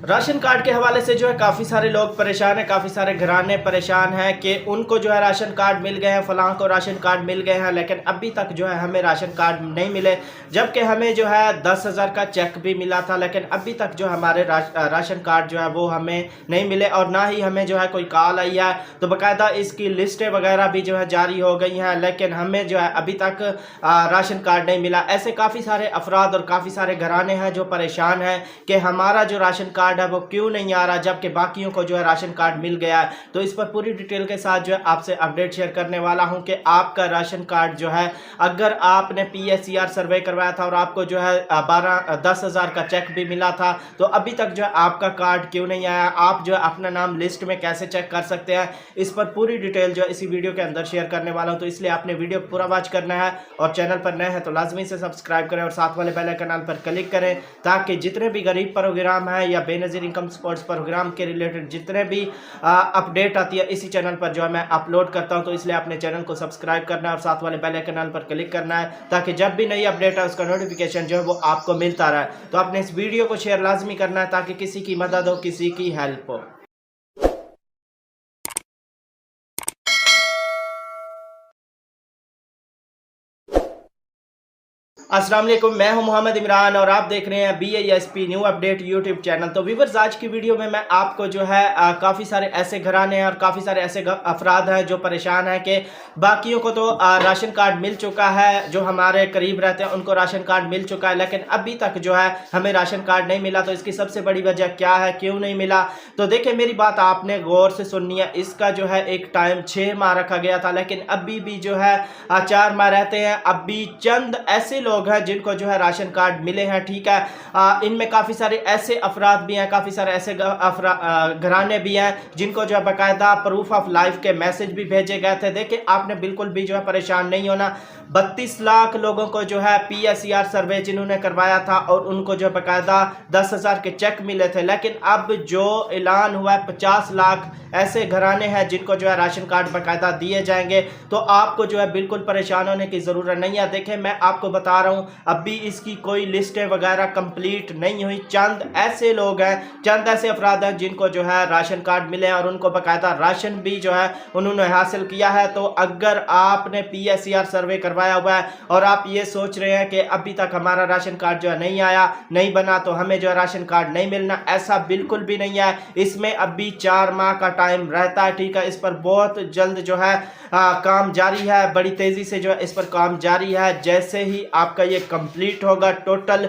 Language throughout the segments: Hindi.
राशन कार्ड के हवाले से जो है काफ़ी सारे लोग परेशान हैं, काफ़ी सारे घराने परेशान हैं कि उनको जो है राशन कार्ड मिल गए हैं, फलां को राशन कार्ड मिल गए हैं, लेकिन अभी तक जो है हमें राशन कार्ड नहीं मिले। जबकि हमें जो है 10,000 का चेक भी मिला था, लेकिन अभी तक जो हमारे राशन कार्ड जो है वो हमें नहीं मिले और ना ही हमें जो है कोई कॉल आई है। तो बाकायदा इसकी लिस्टें वगैरह भी जो है जारी हो गई हैं, लेकिन हमें जो है अभी तक राशन कार्ड नहीं मिला। ऐसे काफ़ी सारे अफराद और काफ़ी सारे घराने हैं जो परेशान हैं कि हमारा जो राशन कार्ड है वो क्यों नहीं आ रहा, जबकि बाकियों को जो है राशन कार्ड मिल गया है। तो इस पर पूरी डिटेल के साथ जो है आपसे अपडेट शेयर करने वाला हूं कि आपका राशन कार्ड जो है, अगर आपने PSER सर्वे करवाया था और आपको जो है 10,000 का चेक भी मिला था, तो अभी तक जो है आपका कार्ड क्यों नहीं आया, आप जो है अपना नाम लिस्ट में कैसे चेक कर सकते हैं, इस पर पूरी डिटेल जो है इसी वीडियो के अंदर शेयर करने वाला हूं। तो इसलिए आपने वीडियो पूरा वॉच करना है और चैनल पर नए हैं तो लाजमी से सब्सक्राइब करें और साथ वाले बेल आइकन पर क्लिक करें, ताकि जितने भी गरीब प्रोग्राम है या बेनज़ीर इनकम सपोर्ट्स प्रोग्राम के रिलेटेड जितने भी अपडेट आती है इसी चैनल पर जो है मैं अपलोड करता हूं। तो इसलिए अपने चैनल को सब्सक्राइब करना है और साथ वाले बेल आइकन पर क्लिक करना है, ताकि जब भी नई अपडेट है उसका नोटिफिकेशन जो है वो आपको मिलता रहे। तो आपने इस वीडियो को शेयर लाजमी करना है ताकि किसी की मदद हो, किसी की हेल्प हो। अस्सलाम वालेकुम, मैं हूं मोहम्मद इमरान और आप देख रहे हैं BISP new update YouTube channel. तो व्यूअर्स, आज की वीडियो में मैं आपको जो है काफ़ी सारे ऐसे घराने हैं और काफ़ी सारे ऐसे अफराद हैं जो परेशान हैं कि बाकियों को तो राशन कार्ड मिल चुका है, जो हमारे करीब रहते हैं उनको राशन कार्ड मिल चुका है, लेकिन अभी तक जो है हमें राशन कार्ड नहीं मिला। तो इसकी सबसे बड़ी वजह क्या है, क्यों नहीं मिला? तो देखिए, मेरी बात आपने गौर से सुननी है। इसका जो है एक टाइम 6 माह रखा गया था, लेकिन अभी भी जो है 4 माह रहते हैं। अभी चंद ऐसे लोग हैं जिनको जो है राशन कार्ड मिले हैं, ठीक है। इनमें काफ़ी सारे ऐसे अफराद भी हैं, काफ़ी सारे ऐसे घराने भी हैं जिनको जो है बाकायदा प्रूफ ऑफ लाइफ के मैसेज भी भेजे गए थे। देखिए, आपने बिल्कुल भी जो है परेशान नहीं होना। 32 लाख लोगों को जो है PSER सर्वे जिन्होंने करवाया था और उनको जो है बाकायदा 10,000 के चेक मिले थे, लेकिन अब जो ऐलान हुआ है 50 लाख ऐसे घराने हैं जिनको जो है राशन कार्ड बाकायदा दिए जाएंगे। तो आपको जो है बिल्कुल परेशान होने की ज़रूरत नहीं है। देखें, मैं आपको बता रहा हूँ, अभी इसकी कोई लिस्टें वगैरह कंप्लीट नहीं हुई। चंद ऐसे लोग हैं, चंद ऐसे अफराद हैं जिनको जो है राशन कार्ड मिले हैं और उनको बाकायदा राशन भी जो है उन्होंने हासिल किया है। तो अगर आपने PSER सर्वे करवाया हुआ है और आप ये सोच रहे हैं कि अभी तक हमारा राशन कार्ड जो है नहीं आया, नहीं बना, तो हमें जो है राशन कार्ड नहीं मिलना, ऐसा बिल्कुल भी नहीं है। इसमें अभी 4 माह का टाइम रहता है, ठीक है। इस पर बहुत जल्द जो है काम जारी है, बड़ी तेज़ी से जो है इस पर काम जारी है। जैसे ही आपका ये कंप्लीट होगा, टोटल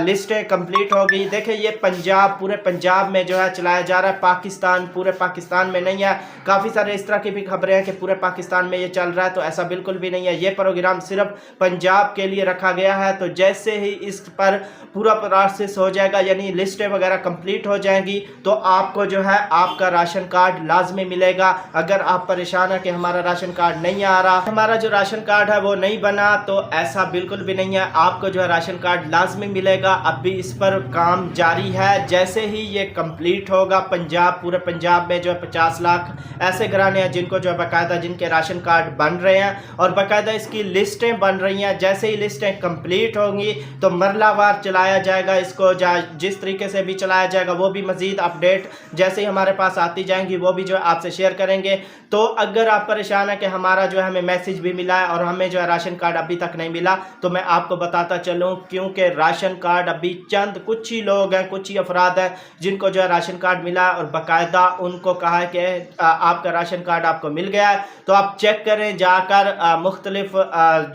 लिस्टें कंप्लीट होगी। देखिए, ये पंजाब, पूरे पंजाब में जो है चलाया जा रहा है, पाकिस्तान, पूरे पाकिस्तान में नहीं है। काफ़ी सारे इस तरह की भी खबरें हैं कि पूरे पाकिस्तान में ये चल रहा है, तो ऐसा बिल्कुल भी नहीं है। ये प्रोग्राम सिर्फ पंजाब के लिए रखा गया है। तो जैसे ही इस पर पूरा प्रोसेस हो जाएगा, यानी लिस्टें वगैरह कंप्लीट हो जाएंगी, तो आपको जो है आपका राशन कार्ड लाजमी मिलेगा। अगर आप परेशान है कि हमारा राशन कार्ड नहीं आ रहा, हमारा जो राशन कार्ड है वो नहीं बना, तो ऐसा बिल्कुल भी नहीं है। आपको जो है राशन कार्ड लाजमी मिलेगा। अभी इस पर काम जारी है। जैसे ही ये कंप्लीट होगा, पंजाब, पूरे पंजाब में जो है 50 लाख ऐसे घराने हैं जिनको जो है बाकायदा, जिनके राशन कार्ड बन रहे हैं और बाकायदा इसकी लिस्टें बन रही हैं। जैसे ही लिस्टें कंप्लीट होंगी तो मरलावार चलाया जाएगा इसको, जिस तरीके से भी चलाया जाएगा वो भी मज़ीद अपडेट जैसे ही हमारे पास आती जाएंगी वो भी जो है आपसे शेयर करेंगे। तो अगर आप परेशान है कि हमारा जो है हमें मैसेज भी मिला है और हमें जो है राशन कार्ड अभी तक नहीं मिला, तो मैं आपको बताता चलूं, क्योंकि राशन कार्ड अभी चंद कुछ ही लोग हैं, कुछ ही अफराद हैं जिनको जो है राशन कार्ड मिला है और बाकायदा उनको कहा है कि आपका राशन कार्ड आपको मिल गया है। तो आप चेक करें जाकर, मुख्तलिफ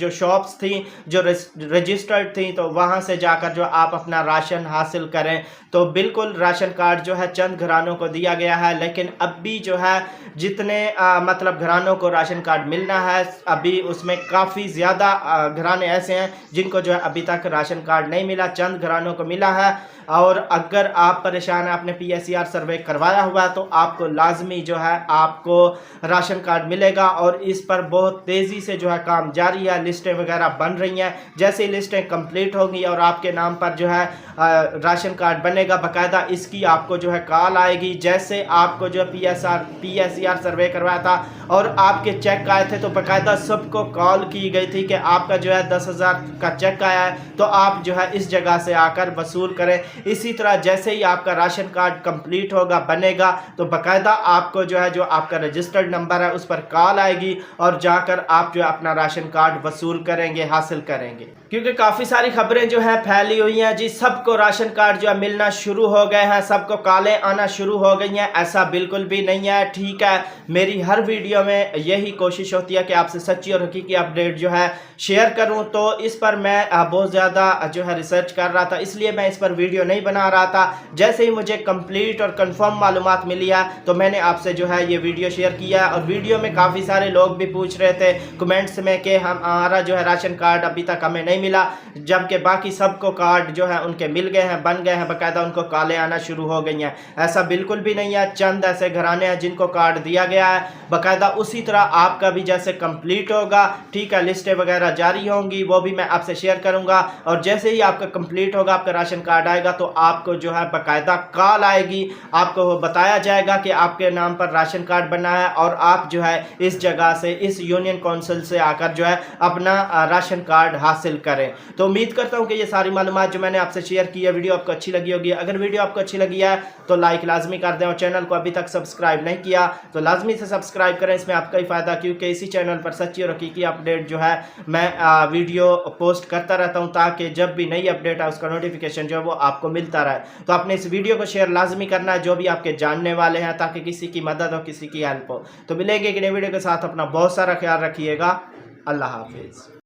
जो शॉप्स थी जो रजिस्टर्ड थी, तो वहाँ से जाकर जो आप अपना राशन हासिल करें। तो बिल्कुल राशन कार्ड जो है चंद घरानों को दिया गया है, लेकिन अभी जो है जितने मतलब घरानों को राशन कार्ड मिलना है, अभी उसमें काफ़ी ज़्यादा घराने ऐसे हैं जिनको जो है अभी तक राशन कार्ड नहीं मिला, चंद घरानों को मिला है। और अगर आप परेशान हैं, आपने PSER सर्वे करवाया हुआ है, तो आपको लाजमी जो है आपको राशन कार्ड मिलेगा और इस पर बहुत तेज़ी से जो है काम जारी है। लिस्टें वगैरह बन रही हैं। जैसे ही लिस्टें कंप्लीट होंगी और आपके नाम पर जो है राशन कार्ड बनेगा, बाकायदा इसकी आपको जो है कॉल आएगी। जैसे आपको जो PSER सर्वे करवाया था और आपके चेक आए थे, तो बाकायदा सबको कॉल की गई थी कि आपका जो है 10,000 का चेक आया है तो आप जो है इस जगह से आकर वसूल करें। इसी तरह जैसे ही आपका राशन कार्ड कंप्लीट होगा, बनेगा, तो बाकायदा आपको जो है जो आपका रजिस्टर्ड नंबर है उस पर कॉल आएगी और जाकर आप जो है अपना राशन कार्ड वसूल करेंगे, हासिल करेंगे। क्योंकि काफ़ी सारी खबरें जो है फैली हुई हैं जी, सबको राशन कार्ड जो है मिलना शुरू हो गए हैं, सबको कॉलें आना शुरू हो गई हैं। ऐसा बिल्कुल भी नहीं है। ठीक है, मेरी हर वीडियो में यही कोशिश होती है कि आपसे सच्ची और हकीकी अपडेट जो है शेयर करूं, तो इस पर मैं बहुत ज़्यादा जो है रिसर्च कर रहा था, इसलिए मैं इस पर वीडियो नहीं बना रहा था। जैसे ही मुझे कंप्लीट और कंफर्म मालूमात मिली है तो मैंने आपसे जो है ये वीडियो शेयर किया। और वीडियो में काफ़ी सारे लोग भी पूछ रहे थे कमेंट्स में कि हमारा जो है राशन कार्ड अभी तक हमें नहीं मिला, जबकि बाकी सबको कार्ड जो है उनके मिल गए हैं, बन गए हैं, बाकायदा उनको कॉलें आना शुरू हो गई हैं। ऐसा बिल्कुल भी नहीं है। चंद ऐसे घराने हैं जिनको कार्ड दिया गया है, बाकायदा उसी तरह आपका भी जैसे कंप्लीट होगा, ठीक है, लिस्टें वगैरह जारी होंगी, वो भी मैं आपसे शेयर करूंगा। और जैसे ही आपका कंप्लीट होगा, आपका राशन कार्ड आएगा, तो आपको जो है बाकायदा कॉल आएगी, आपको बताया जाएगा कि आपके नाम पर राशन कार्ड बना है और आप जो है इस जगह से, इस यूनियन काउंसिल से आकर जो है अपना राशन कार्ड हासिल करें। तो उम्मीद करता हूं कि ये सारी मालूमात जो मैंने आपसे शेयर की है वीडियो आपको अच्छी लगी होगी। अगर वीडियो आपको अच्छी लगी है तो लाइक लाजमी कर दें और चैनल को अभी तक सब्सक्राइब नहीं किया तो लाजमी से सब्सक्राइब करें, इसमें आपका ही फ़ायदा, क्योंकि इसी चैनल पर सच्ची और हकीकी अपडेट जो है मैं वीडियो पोस्ट करता रहता हूं, ताकि जब भी नई अपडेट है उसका नोटिफिकेशन जो है वो आपको मिलता रहे। तो आपने इस वीडियो को शेयर लाजमी करना है जो भी आपके जानने वाले हैं, ताकि किसी की मदद हो, किसी की हेल्प हो। तो मिलेंगे एक नई वीडियो के साथ, अपना बहुत सारा ख्याल रखिएगा। अल्लाह हाफिज़।